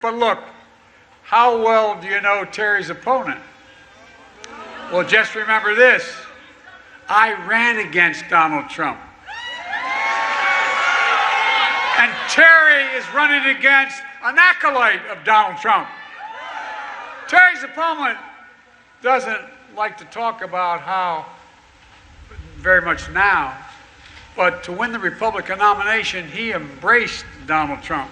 But look, how well do you know Terry's opponent? Well, just remember this. I ran against Donald Trump. And Terry is running against an acolyte of Donald Trump. Terry's opponent doesn't like to talk about how, very much now, but to win the Republican nomination, he embraced Donald Trump.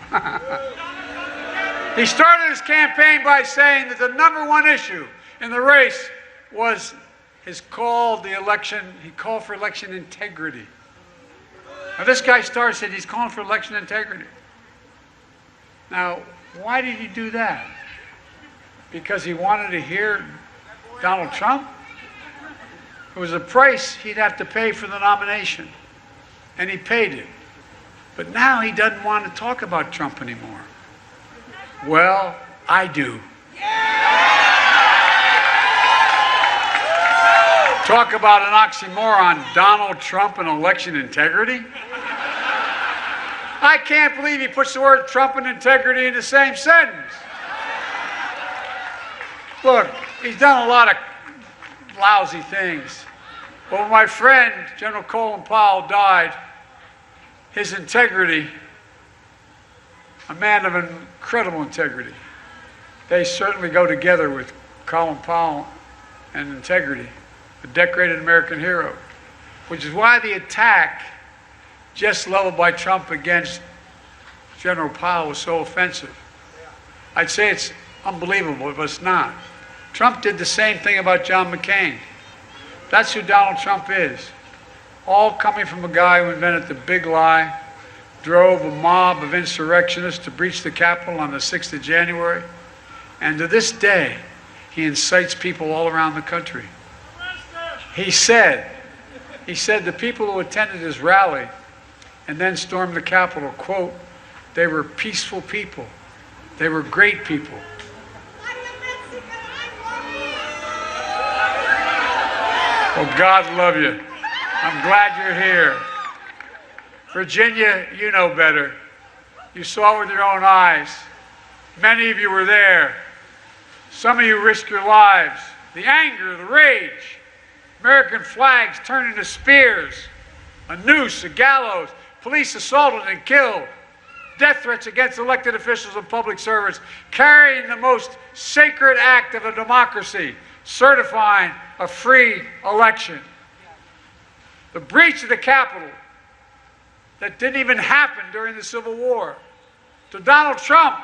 He started his campaign by saying that the #1 issue in the race was he called for election integrity. Now this guy starts it, he's calling for election integrity. Now, why did he do that? Because he wanted to hear Donald Trump? It was a price he'd have to pay for the nomination, and he paid it. But now he doesn't want to talk about Trump anymore. Well, I do. Talk about an oxymoron, Donald Trump and election integrity. I can't believe he puts the word Trump and integrity in the same sentence. Look, he's done a lot of lousy things. But when my friend, General Colin Powell, died, his integrity, a man of incredible integrity, they certainly go together with Colin Powell and integrity, a decorated American hero, which is why the attack just leveled by Trump against General Powell was so offensive. I'd say it's unbelievable, but it's not. Trump did the same thing about John McCain. That's who Donald Trump is. All coming from a guy who invented the big lie, drove a mob of insurrectionists to breach the Capitol on the 6th of January, and to this day, he incites people all around the country. He said the people who attended his rally and then stormed the Capitol, quote, they were peaceful people. They were great people. Oh, God love you. I'm glad you're here. Virginia, you know better. You saw it with your own eyes. Many of you were there. Some of you risked your lives. The anger, the rage, American flags turned into spears, a noose, a gallows, police assaulted and killed, death threats against elected officials and public servants, carrying the most sacred act of a democracy, certifying a free election. The breach of the Capitol that didn't even happen during the Civil War. To Donald Trump,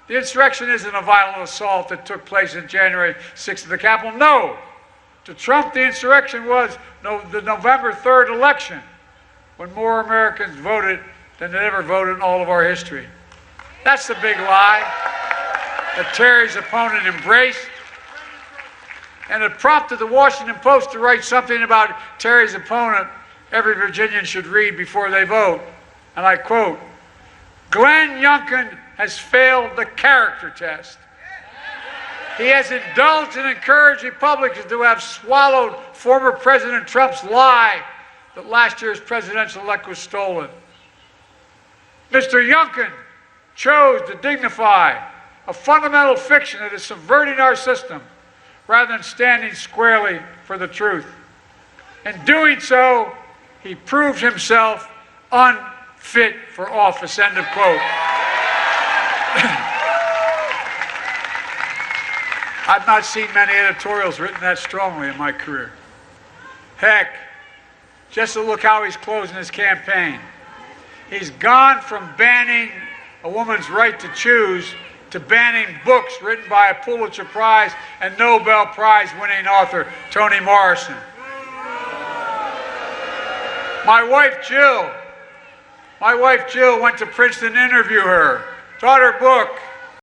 the insurrection isn't a violent assault that took place on January 6th at the Capitol. No. To Trump, the insurrection was the November 3rd election, when more Americans voted than had ever voted in all of our history. That's the big lie that Terry's opponent embraced. And it prompted the Washington Post to write something about Terry's opponent every Virginian should read before they vote. And I quote, Glenn Youngkin has failed the character test. He has indulged and encouraged Republicans to have swallowed former President Trump's lie that last year's presidential elect was stolen. Mr. Youngkin chose to dignify a fundamental fiction that is subverting our system rather than standing squarely for the truth. In doing so, he proved himself unfit for office, end of quote. I've not seen many editorials written that strongly in my career. Heck, just to look how he's closing his campaign. He's gone from banning a woman's right to choose to banning books written by a Pulitzer Prize and Nobel Prize winning author, Toni Morrison. My wife Jill went to Princeton to interview her, taught her book.